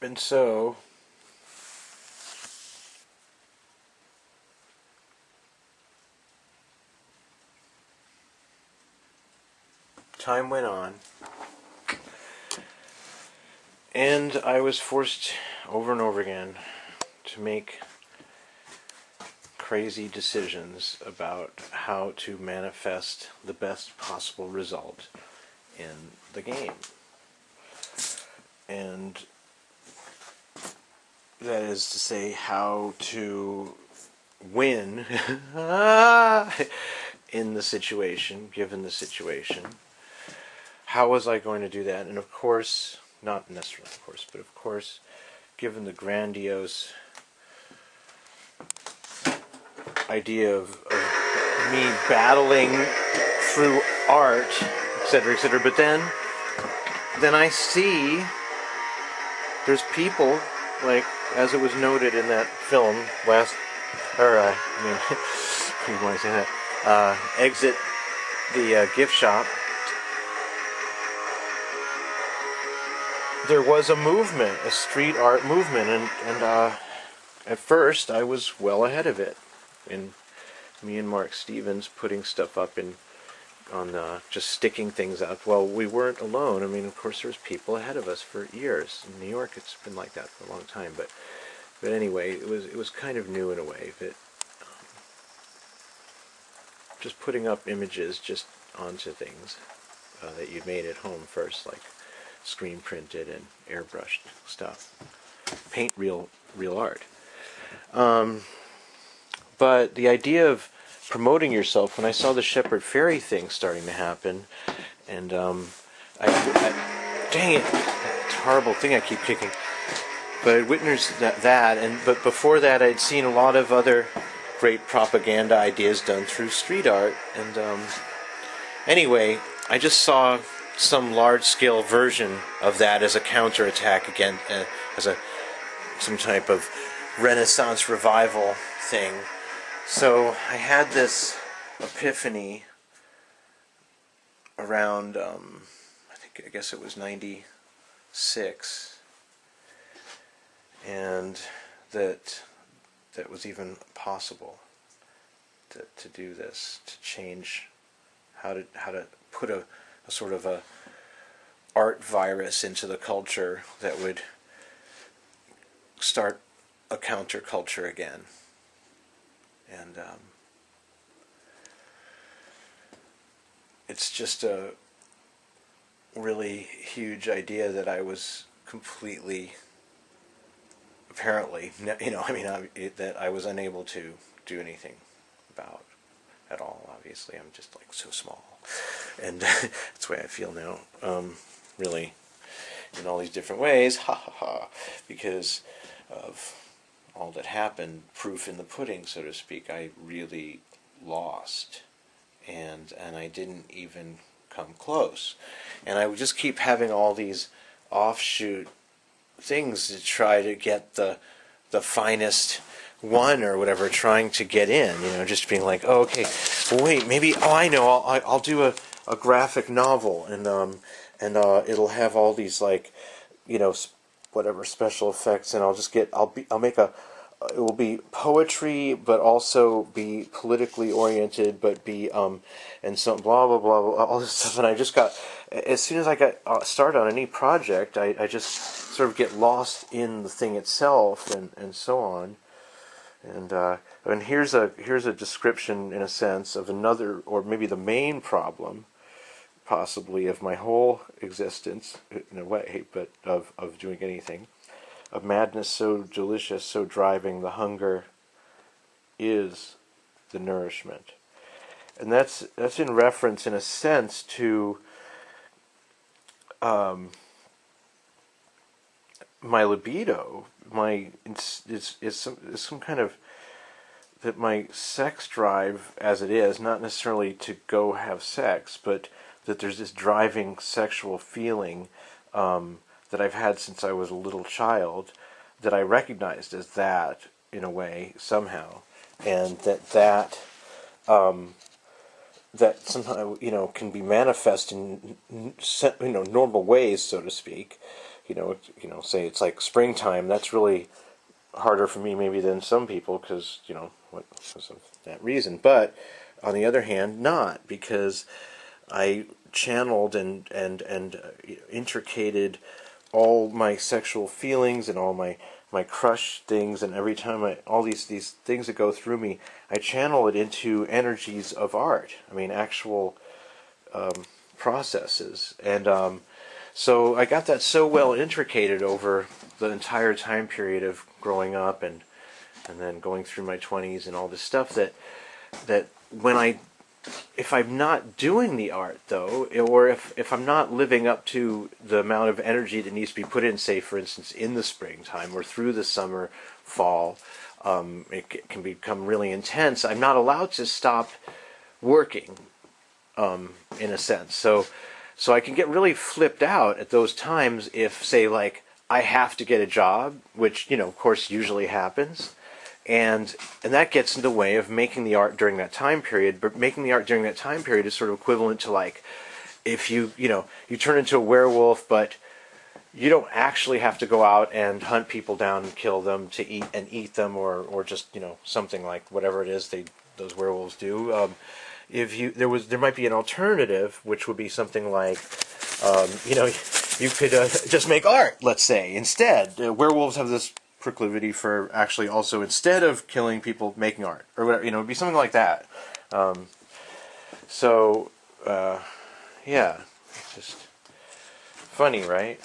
And so time went on, and I was forced over and over again to make crazy decisions about how to manifest the best possible result in the game. And that is to say, how to win in the situation, given the situation. How was I going to do that? And of course, not necessarily of course, but of course, given the grandiose idea of me battling through art, etc., but then I see there's people, like, as it was noted in that film you want to say that, exit the gift shop. There was a movement, a street art movement, and at first I was well ahead of it. And me and Mark Stevens putting stuff up on just sticking things up. Well, we weren't alone. I mean, of course, there was people ahead of us for years. In New York, it's been like that for a long time. But anyway, it was kind of new in a way. That just putting up images just onto things that you made at home first, like screen printed and airbrushed stuff, paint real art. But the idea of promoting yourself, when I saw the Shepherd Fairy thing starting to happen, and I dang it, it's a horrible thing I keep kicking. But I witnessed but before that I'd seen a lot of other great propaganda ideas done through street art, and anyway, I just saw some large-scale version of that as a counterattack again, as some type of Renaissance revival thing. So I had this epiphany around, I guess it was 96, and that was even possible to do this, to change how to put a sort of a art virus into the culture that would start a counterculture again. And it's just a really huge idea that I was completely, apparently, that I was unable to do anything about at all. Obviously, I'm just like so small, and that's the way I feel now. Really, in all these different ways, because of all that happened, proof in the pudding, so to speak. I really lost, and I didn't even come close. And I would just keep having all these offshoot things to try to get the finest one or whatever, trying to get in, just being like, oh, okay, well, wait, maybe, I know, I'll do a graphic novel, and it'll have all these, like, whatever special effects, and I'll make it will be poetry, but also be politically oriented, but be and some blah blah blah, all this stuff. And I just got, as soon as I got started on any project, I just sort of get lost in the thing itself, and so on. And here's a description, in a sense, of another, or maybe the main problem, possibly, of my whole existence, in a way, but of doing anything. Of madness so delicious, so driving, the hunger is the nourishment. And that's in reference, in a sense, to my libido. It's some kind of, that my sex drive, as it is, not necessarily to go have sex, but that there's this driving sexual feeling that I've had since I was a little child, that I recognized as that, in a way, somehow, and that somehow, can be manifest in, normal ways, so to speak, say it's like springtime. That's really harder for me maybe than some people because because of that reason. But on the other hand, not, because I channeled and intricated all my sexual feelings and all my crush things, and every time all these things that go through me, I channel it into energies of art. I mean, actual processes. And so I got that so well intricated over the entire time period of growing up and then going through my 20s and all this stuff that when if I'm not doing the art, though, or if I'm not living up to the amount of energy that needs to be put in, say, for instance, in the springtime or through the summer, fall, it can become really intense. I'm not allowed to stop working, in a sense. So I can get really flipped out at those times if, say, like, I have to get a job, which, of course, usually happens. And that gets in the way of making the art during that time period. But making the art during that time period is sort of equivalent to, like, if you turn into a werewolf, but you don't actually have to go out and hunt people down and kill them to eat them, or just something like whatever it is those werewolves do. There might be an alternative, which would be something like you could just make art, let's say, instead. Werewolves have this proclivity for actually also, instead of killing people, making art, or whatever. It'd be something like that. Yeah, it's just funny, right?